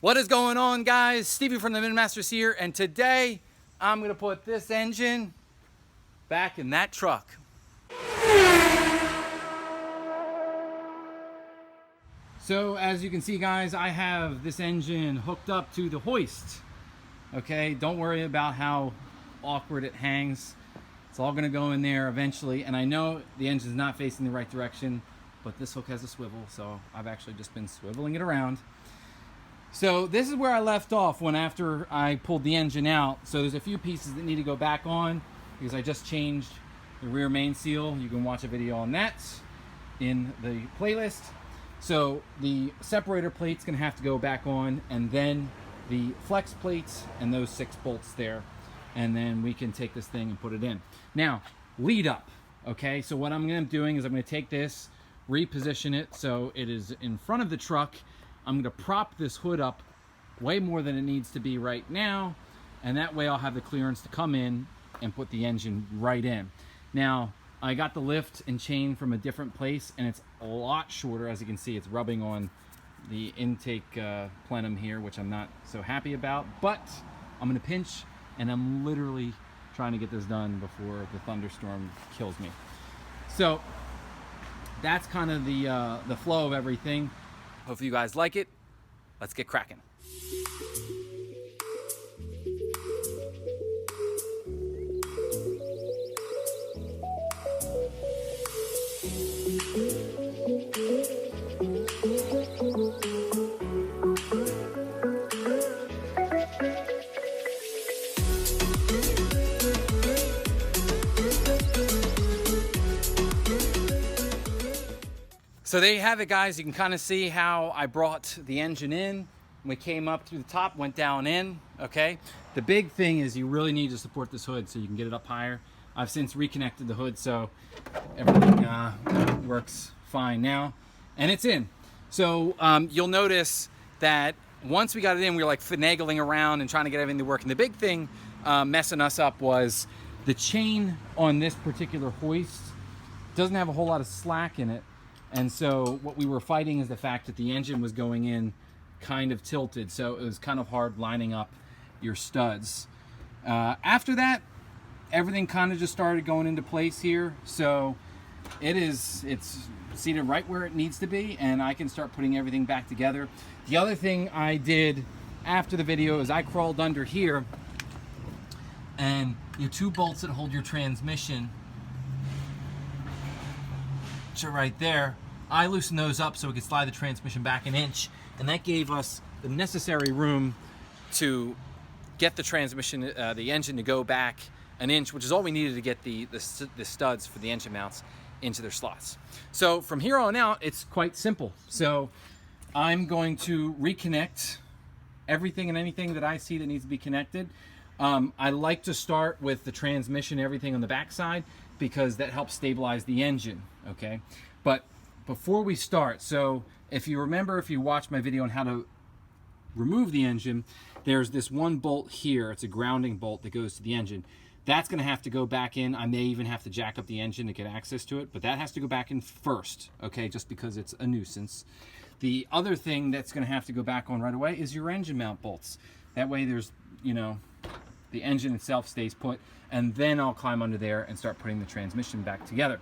What is going on, guys? Stevie from the Minmasters here, and today I'm gonna put this engine back in that truck. So as you can see, guys, I have this engine hooked up to the hoist. Okay, don't worry about how awkward it hangs. It's all gonna go in there eventually, and I know the engine's not facing the right direction, but this hook has a swivel, so I've actually just been swiveling it around. So this is where I left off after I pulled the engine out. So there's a few pieces that need to go back on because I just changed the rear main seal. You can watch a video on that in the playlist. So the separator plate's gonna have to go back on, and then the flex plates and those 6 bolts there. And then we can take this thing and put it in. Now, lead up, okay? So what I'm gonna be doing is I'm gonna take this, reposition it so it is in front of the truck. I'm gonna prop this hood up way more than it needs to be right now, and that way I'll have the clearance to come in and put the engine right in. Now, I got the lift and chain from a different place, and it's a lot shorter. As you can see, it's rubbing on the intake plenum here, which I'm not so happy about, but I'm gonna pinch, and I'm literally trying to get this done before the thunderstorm kills me. So that's kind of the flow of everything. Hopefully you guys like it. Let's get cracking. So there you have it, guys. You can kind of see how I brought the engine in. We came up through the top, went down in, okay? The big thing is you really need to support this hood so you can get it up higher. I've since reconnected the hood, so everything works fine now. And it's in. So you'll notice that once we got it in, we were like finagling around and trying to get everything to work. And the big thing messing us up was the chain on this particular hoist doesn't have a whole lot of slack in it. And so what we were fighting is the fact that the engine was going in kind of tilted, so it was kind of hard lining up your studs. After that, everything kind of just started going into place here. So it's seated right where it needs to be, and I can start putting everything back together. The other thing I did after the video is I crawled under here, and your 2 bolts that hold your transmission, which are right there, I loosened those up so we could slide the transmission back 1 inch, and that gave us the necessary room to get the transmission, the engine to go back 1 inch, which is all we needed to get the studs for the engine mounts into their slots. So from here on out, it's quite simple. So I'm going to reconnect everything and anything that I see that needs to be connected. I like to start with the transmission, everything on the back side, because that helps stabilize the engine, okay? But before we start, so if you remember, if you watched my video on how to remove the engine, there's this 1 bolt here. It's a grounding bolt that goes to the engine. That's gonna have to go back in. I may even have to jack up the engine to get access to it, but that has to go back in first, okay, just because it's a nuisance. The other thing that's gonna have to go back on right away is your engine mount bolts. That way there's, you know, the engine itself stays put, and then I'll climb under there and start putting the transmission back together.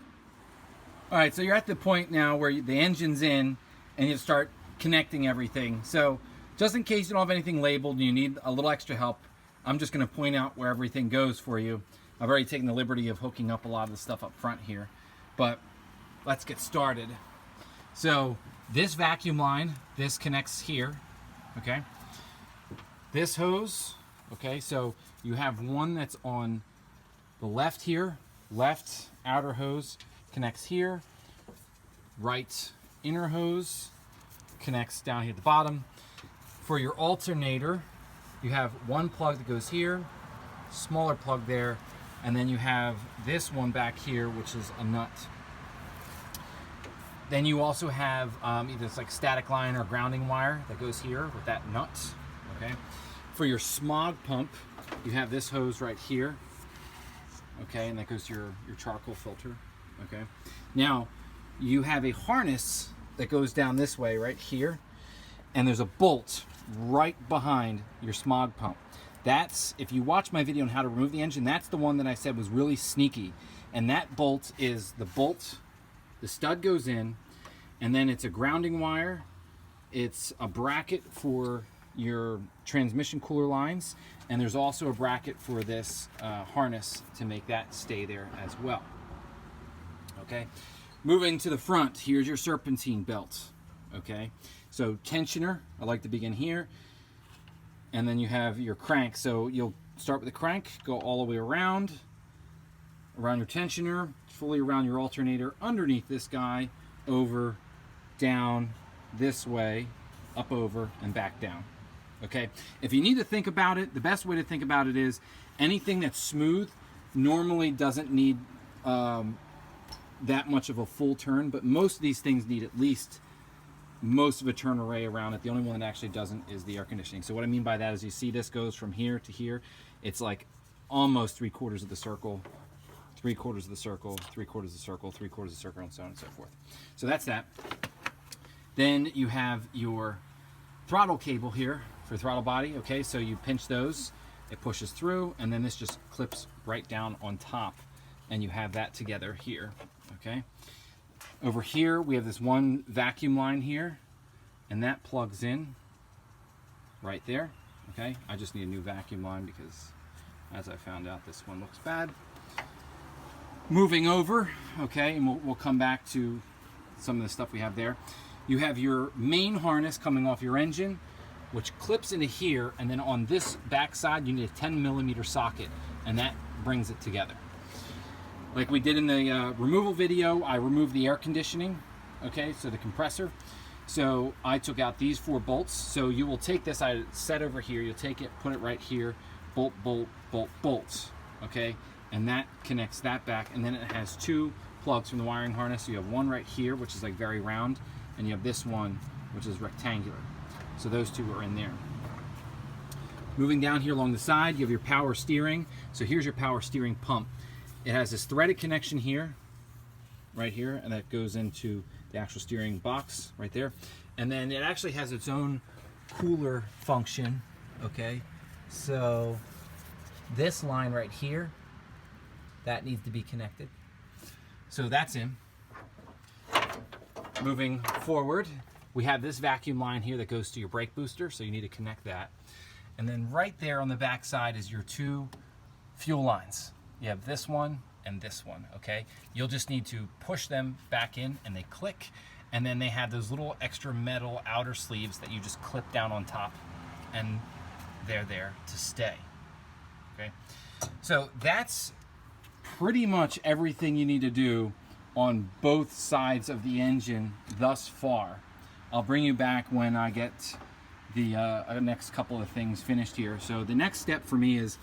All right, so you're at the point now where the engine's in and you start connecting everything. So just in case you don't have anything labeled and you need a little extra help, I'm just gonna point out where everything goes for you. I've already taken the liberty of hooking up a lot of the stuff up front here, but let's get started. So this vacuum line, this connects here, okay? This hose, okay, so you have one that's on the left here, left outer hose connects here, right inner hose connects down here at the bottom. For your alternator, you have 1 plug that goes here, smaller plug there, and then you have this one back here, which is a nut. Then you also have either it's like static line or grounding wire that goes here with that nut, okay? For your smog pump, you have this hose right here, okay, and that goes to your charcoal filter, okay? Now, you have a harness that goes down this way right here, and there's a bolt right behind your smog pump. That's, if you watch my video on how to remove the engine, that's the one that I said was really sneaky. And that bolt is the bolt, the stud goes in, and then it's a grounding wire, it's a bracket for your transmission cooler lines, and there's also a bracket for this harness to make that stay there as well. Okay, moving to the front, here's your serpentine belt. Okay, so tensioner, I like to begin here, and then you have your crank. So you'll start with the crank, go all the way around your tensioner, fully around your alternator, underneath this guy, over, down, this way, up, over, and back down. Okay, if you need to think about it, the best way to think about it is anything that's smooth normally doesn't need that much of a full turn, but most of these things need at least most of a turn array around it. The only one that actually doesn't is the air conditioning. So what I mean by that is you see this goes from here to here. It's like almost 3/4 of the circle, 3/4 of the circle, 3/4 of the circle, 3/4 of the circle, and so on and so forth. So that's that. Then you have your throttle cable here for throttle body. Okay, so you pinch those, it pushes through, and then this just clips right down on top, and you have that together here. Okay, over here we have this one vacuum line here, and that plugs in right there. Okay, I just need a new vacuum line because, as I found out, this one looks bad. Moving over, okay, and we'll come back to some of the stuff we have there. You have your main harness coming off your engine, which clips into here, and then on this back side you need a 10mm socket, and that brings it together. Like we did in the removal video, I removed the air conditioning, okay, so the compressor. So I took out these 4 bolts. So you will take this, I set over here, you'll take it, put it right here, bolt, bolt, bolt, bolts, okay, and that connects that back, and then it has 2 plugs from the wiring harness. So you have one right here, which is like very round, and you have this one, which is rectangular. So those 2 are in there. Moving down here along the side, you have your power steering. So here's your power steering pump. It has this threaded connection here, right here, and that goes into the actual steering box right there. And then it actually has its own cooler function, okay? So this line right here, that needs to be connected. So that's in. Moving forward, we have this vacuum line here that goes to your brake booster, so you need to connect that. And then right there on the back side is your 2 fuel lines. You have this one and this one, okay? You'll just need to push them back in and they click, and then they have those little extra metal outer sleeves that you just clip down on top, and they're there to stay, okay? So that's pretty much everything you need to do on both sides of the engine thus far. I'll bring you back when I get the next couple of things finished here. So the next step for me is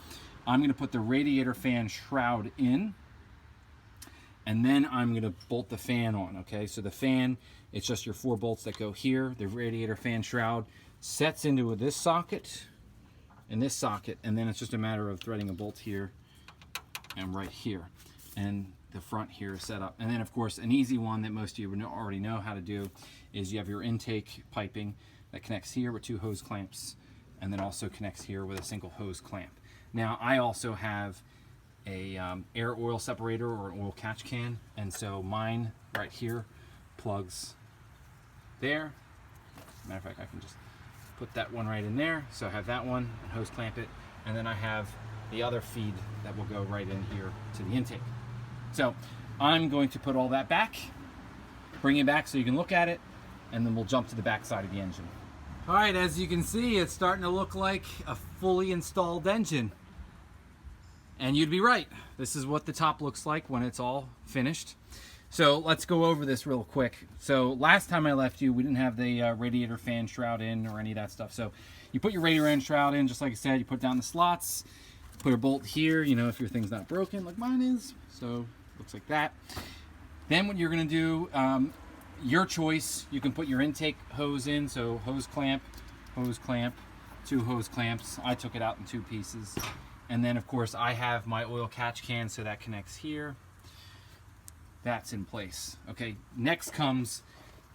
I'm going to put the radiator fan shroud in, and then I'm going to bolt the fan on. Okay, so the fan, it's just your 4 bolts that go here. The radiator fan shroud sets into this socket and this socket, and then it's just a matter of threading a bolt here and right here, and the front here is set up. And then of course an easy one that most of you already know how to do is you have your intake piping that connects here with 2 hose clamps, and then also connects here with a single hose clamp. Now I also have a air oil separator or an oil catch can, and so mine right here plugs there. Matter of fact, I can just put that one right in there. So I have that one and hose clamp it, and then I have the other feed that will go right in here to the intake. So I'm going to put all that back, bring it back so you can look at it, and then we'll jump to the back side of the engine. All right, as you can see, it's starting to look like a fully installed engine. And you'd be right. This is what the top looks like when it's all finished. So let's go over this real quick. So last time I left you, we didn't have the radiator fan shroud in or any of that stuff. So you put your radiator fan shroud in, just like I said, you put down the slots, put a bolt here, you know, if your thing's not broken like mine is. So looks like that. Then what you're gonna do, your choice, you can put your intake hose in, so hose clamp, 2 hose clamps. I took it out in 2 pieces. And then of course I have my oil catch can, so that connects here. That's in place. Okay, next comes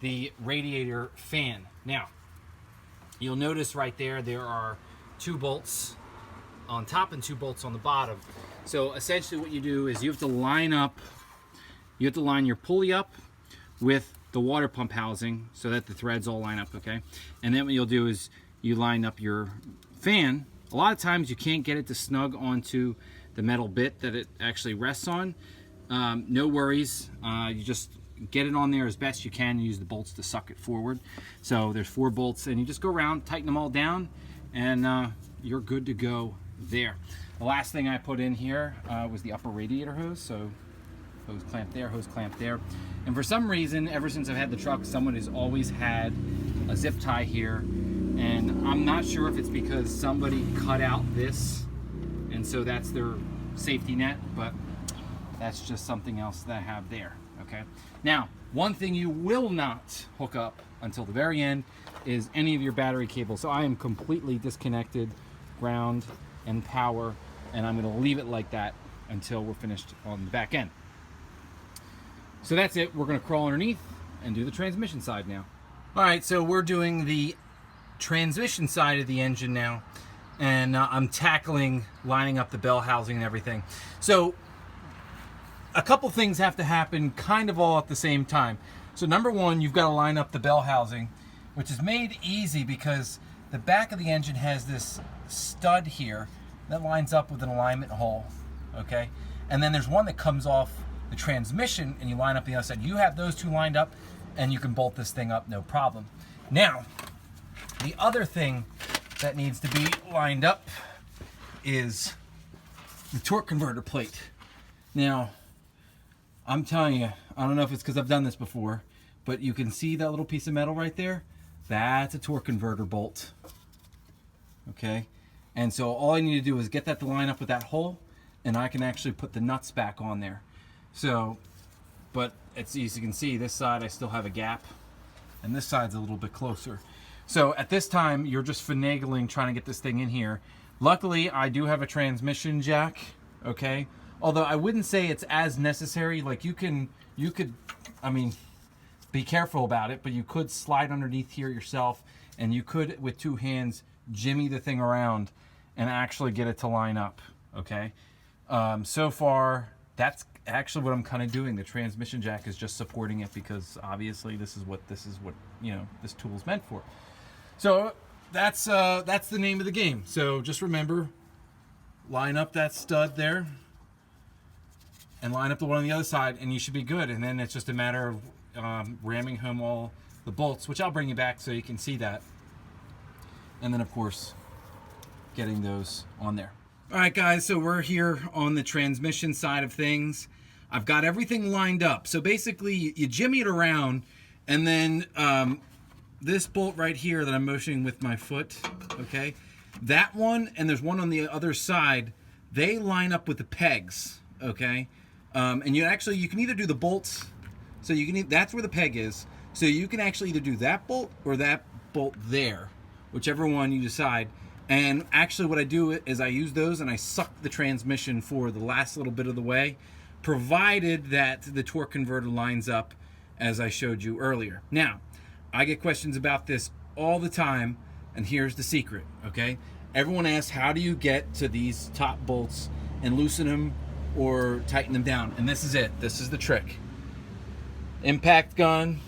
the radiator fan. Now, you'll notice right there, there are 2 bolts on top and 2 bolts on the bottom. So essentially what you do is you have to line your pulley up with the water pump housing so that the threads all line up, okay? And then what you'll do is you line up your fan. A lot of times you can't get it to snug onto the metal bit that it actually rests on. No worries, you just get it on there as best you can. Use the bolts to suck it forward. So there's 4 bolts, and you just go around, tighten them all down, and you're good to go there. The last thing I put in here was the upper radiator hose. So hose clamp there. And for some reason, ever since I've had the truck, someone has always had a zip tie here. And I'm not sure if it's because somebody cut out this, and so that's their safety net, but that's just something else that I have there, okay? Now, one thing you will not hook up until the very end is any of your battery cables. So I am completely disconnected, ground and power, and I'm gonna leave it like that until we're finished on the back end. So that's it. We're gonna crawl underneath and do the transmission side now. All right, so we're doing the transmission side of the engine now, and I'm tackling lining up the bell housing and everything. So a couple things have to happen kind of all at the same time. So number one, you've got to line up the bell housing, which is made easy because the back of the engine has this stud here that lines up with an alignment hole, okay? And then there's one that comes off the transmission, and you line up the other side. You have those 2 lined up, and you can bolt this thing up no problem. Now, the other thing that needs to be lined up is the torque converter plate. Now, I'm telling you, I don't know if it's because I've done this before, but you can see that little piece of metal right there? That's a torque converter bolt. Okay? And so all I need to do is get that to line up with that hole, and I can actually put the nuts back on there. So, but it's, as you can see, this side I still have a gap, and this side's a little bit closer. So at this time, you're just finagling trying to get this thing in here. Luckily, I do have a transmission jack, okay? Although I wouldn't say it's as necessary. Like you could, I mean, be careful about it, but you could slide underneath here yourself, and you could, with 2 hands, jimmy the thing around and actually get it to line up, okay? So far, that's actually what I'm kind of doing. The transmission jack is just supporting it because obviously this is what you know, this tool is meant for. So that's the name of the game. So just remember, line up that stud there and line up the one on the other side, and you should be good. And then it's just a matter of ramming home all the bolts, which I'll bring you back so you can see that. And then of course, getting those on there. All right guys, so we're here on the transmission side of things. I've got everything lined up. So basically you jimmy it around, and then this bolt right here that I'm motioning with my foot, okay, that one, and there's one on the other side, they line up with the pegs, okay? And you can either do the bolts, so you can, that's where the peg is, so you can actually either do that bolt or that bolt there, whichever one you decide. And actually what I do is I use those and I suck the transmission for the last little bit of the way, provided that the torque converter lines up as I showed you earlier. Now, I get questions about this all the time, and here's the secret, okay? Everyone asks, how do you get to these top bolts and loosen them or tighten them down? And this is it. This is the trick. Impact gun,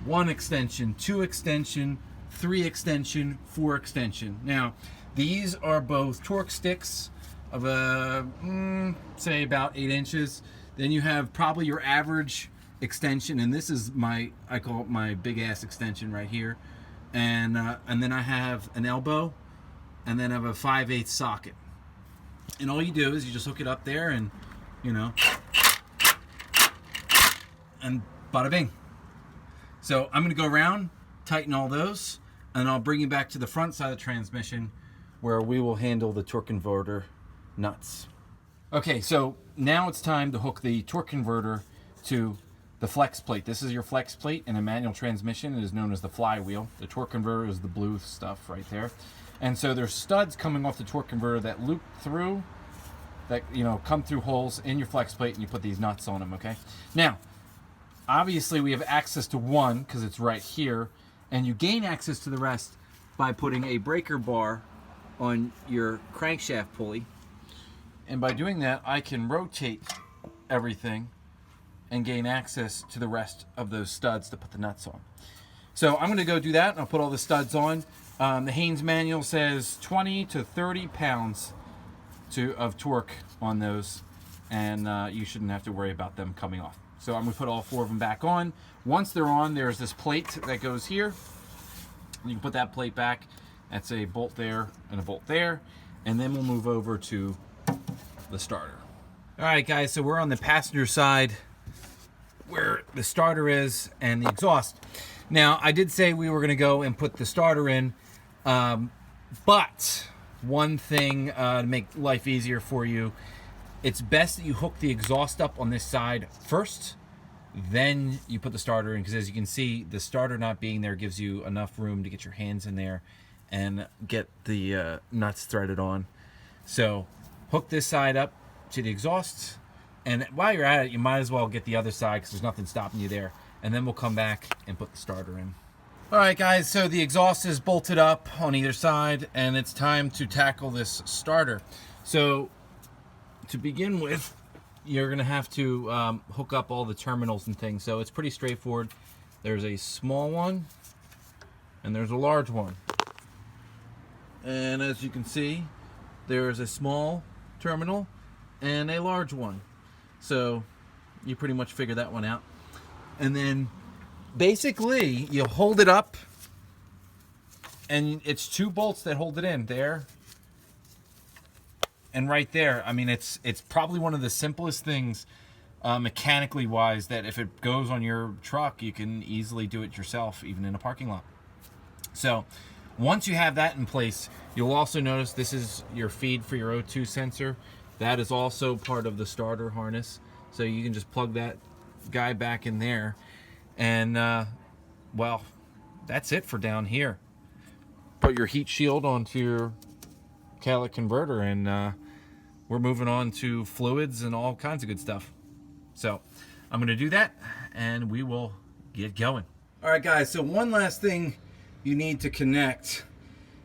1 extension, 2 extension, 3 extension, 4 extension. Now, these are both torque sticks of say about 8 inches. Then you have probably your average extension, and this is I call it my big ass extension right here. And then I have an elbow, and then I have a 5/8 socket. And all you do is you just hook it up there, and you know, and bada bing. So I'm gonna go around, tighten all those, and I'll bring you back to the front side of the transmission where we will handle the torque converter nuts. Okay, so now it's time to hook the torque converter to the flex plate. This is your flex plate in a manual transmission. It is known as the flywheel. The torque converter is the blue stuff right there. And so there's studs coming off the torque converter that loop through, that, you know, come through holes in your flex plate, and you put these nuts on them, okay? Now, obviously we have access to one because it's right here, And you gain access to the rest by putting a breaker bar on your crankshaft pulley. And by doing that, I can rotate everything and gain access to the rest of those studs to put the nuts on. So I'm going to go do that, and I'll put all the studs on. The Haynes manual says 20 to 30 pounds of torque on those, and you shouldn't have to worry about them coming off. So I'm going to put all 4 of them back on. Once they're on, there's this plate that goes here. You can put that plate back. That's a bolt there and a bolt there. And then we'll move over to the starter. All right, guys, so we're on the passenger side where the starter is and the exhaust. Now, I did say we were going to go and put the starter in, but one thing to make life easier for you, it's best that you hook the exhaust up on this side first, then you put the starter in, because as you can see, the starter not being there gives you enough room to get your hands in there and get the nuts threaded on. So hook this side up to the exhaust, and while you're at it, you might as well get the other side because there's nothing stopping you there. And then we'll come back and put the starter in. All right, guys, so the exhaust is bolted up on either side, and it's time to tackle this starter. So to begin with, you're gonna have to hook up all the terminals and things. So it's pretty straightforward. There's a small one and there's a large one. And as you can see, there's a small terminal and a large one. So you pretty much figure that one out. And then basically you hold it up, and it's 2 bolts that hold it in there and right there. I mean, it's probably one of the simplest things mechanically wise, that if it goes on your truck, you can easily do it yourself, even in a parking lot. So once you have that in place, you'll also notice this is your feed for your O2 sensor. That is also part of the starter harness. So you can just plug that guy back in there, and well, that's it for down here. Put your heat shield onto your catalytic converter, and we're moving on to fluids and all kinds of good stuff. So I'm going to do that, and we will get going. All right, guys, so one last thing you need to connect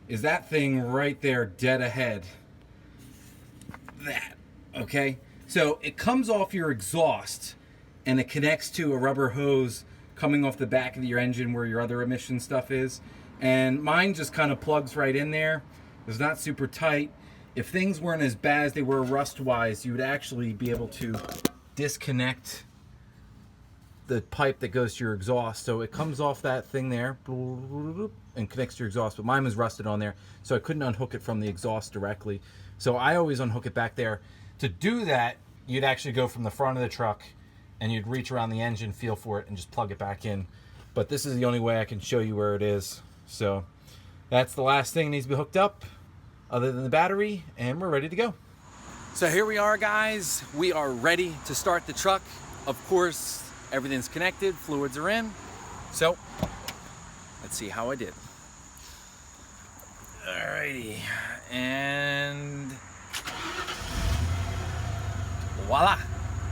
is that thing right there dead ahead. That, okay? So it comes off your exhaust, and it connects to a rubber hose coming off the back of your engine where your other emission stuff is. And mine just kind of plugs right in there. It's not super tight. If things weren't as bad as they were rust-wise, you would actually be able to disconnect the pipe that goes to your exhaust. So it comes off that thing there and connects to your exhaust, but mine was rusted on there, so I couldn't unhook it from the exhaust directly. So I always unhook it back there. To do that, you'd actually go from the front of the truck and you'd reach around the engine, feel for it, and just plug it back in. But this is the only way I can show you where it is. So that's the last thing that needs to be hooked up other than the battery, and we're ready to go. So here we are, guys. We are ready to start the truck. Of course, everything's connected, fluids are in. So let's see how I did. Alrighty, and voila,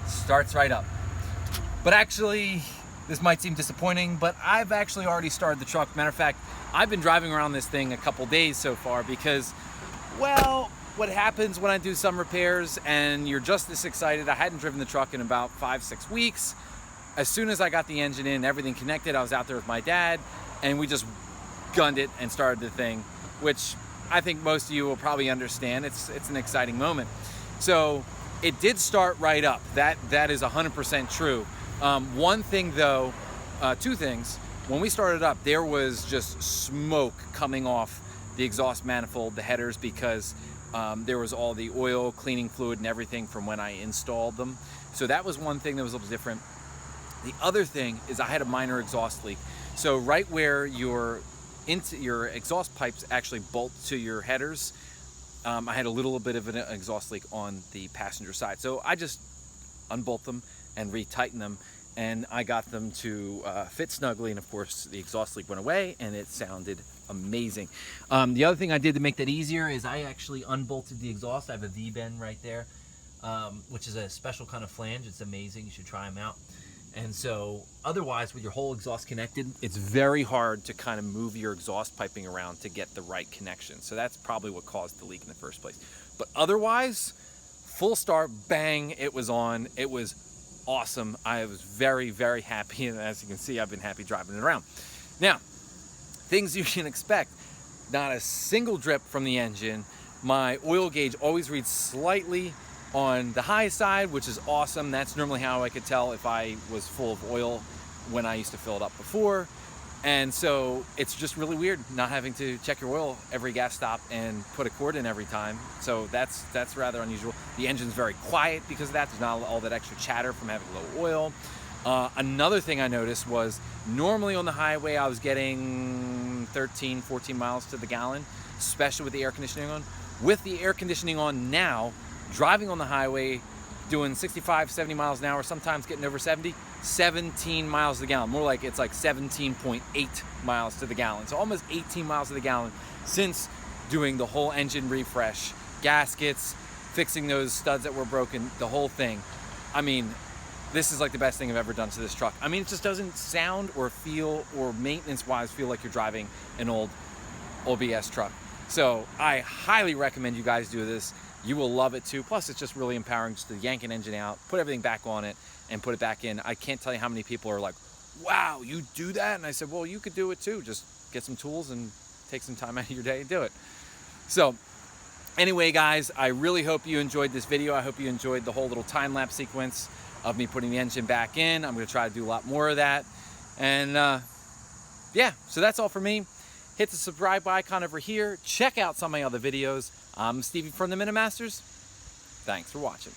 starts right up. But actually, this might seem disappointing, but I've actually already started the truck. Matter of fact, I've been driving around this thing a couple days so far because, well, what happens when I do some repairs and you're just this excited. I hadn't driven the truck in about 5-6 weeks. As soon as I got the engine in, everything connected, I was out there with my dad, and we just gunned it and started the thing, which I think most of you will probably understand. It's an exciting moment. So it did start right up. That is 100% true. One thing though, 2 things. When we started up, there was just smoke coming off the exhaust manifold, the headers, because there was all the oil, cleaning fluid, and everything from when I installed them. So that was one thing that was a little different. The other thing is I had a minor exhaust leak. So right where your exhaust pipes actually bolt to your headers, I had a little bit of an exhaust leak on the passenger side. So I just unbolt them and retighten them, and I got them to fit snugly, and of course the exhaust leak went away and it sounded amazing. The other thing I did to make that easier is I actually unbolted the exhaust. I have a V-bend right there, which is a special kind of flange. It's amazing. You should try them out. And so otherwise, with your whole exhaust connected, it's very hard to kind of move your exhaust piping around to get the right connection. So that's probably what caused the leak in the first place. But otherwise, full start, bang, it was on. It was awesome. I was very, very happy. And as you can see, I've been happy driving it around. Now, things you can expect. Not a single drip from the engine. My oil gauge always reads slightly on the high side, which is awesome. That's normally how I could tell if I was full of oil when I used to fill it up before. And so it's just really weird not having to check your oil every gas stop and put a quart in every time. So that's rather unusual. The engine's very quiet because of that. There's not all that extra chatter from having low oil. Another thing I noticed was normally on the highway I was getting 13, 14 miles to the gallon, especially with the air conditioning on. With the air conditioning on now, driving on the highway, doing 65, 70 miles an hour, sometimes getting over 70, 17 miles to the gallon. More like it's like 17.8 miles to the gallon. So almost 18 miles to the gallon since doing the whole engine refresh, gaskets, fixing those studs that were broken, the whole thing. I mean, this is like the best thing I've ever done to this truck. I mean, it just doesn't sound or feel or maintenance-wise feel like you're driving an old OBS truck. So I highly recommend you guys do this. You will love it too. Plus, it's just really empowering just to yank an engine out, put everything back on it, and put it back in. I can't tell you how many people are like, wow, you do that? And I said, well, you could do it too. Just get some tools and take some time out of your day and do it. So anyway, guys, I really hope you enjoyed this video. I hope you enjoyed the whole little time-lapse sequence of me putting the engine back in. I'm going to try to do a lot more of that. And yeah, so that's all for me. Hit the subscribe icon over here. Check out some of my other videos. I'm Stevie from the Minimasters. Thanks for watching.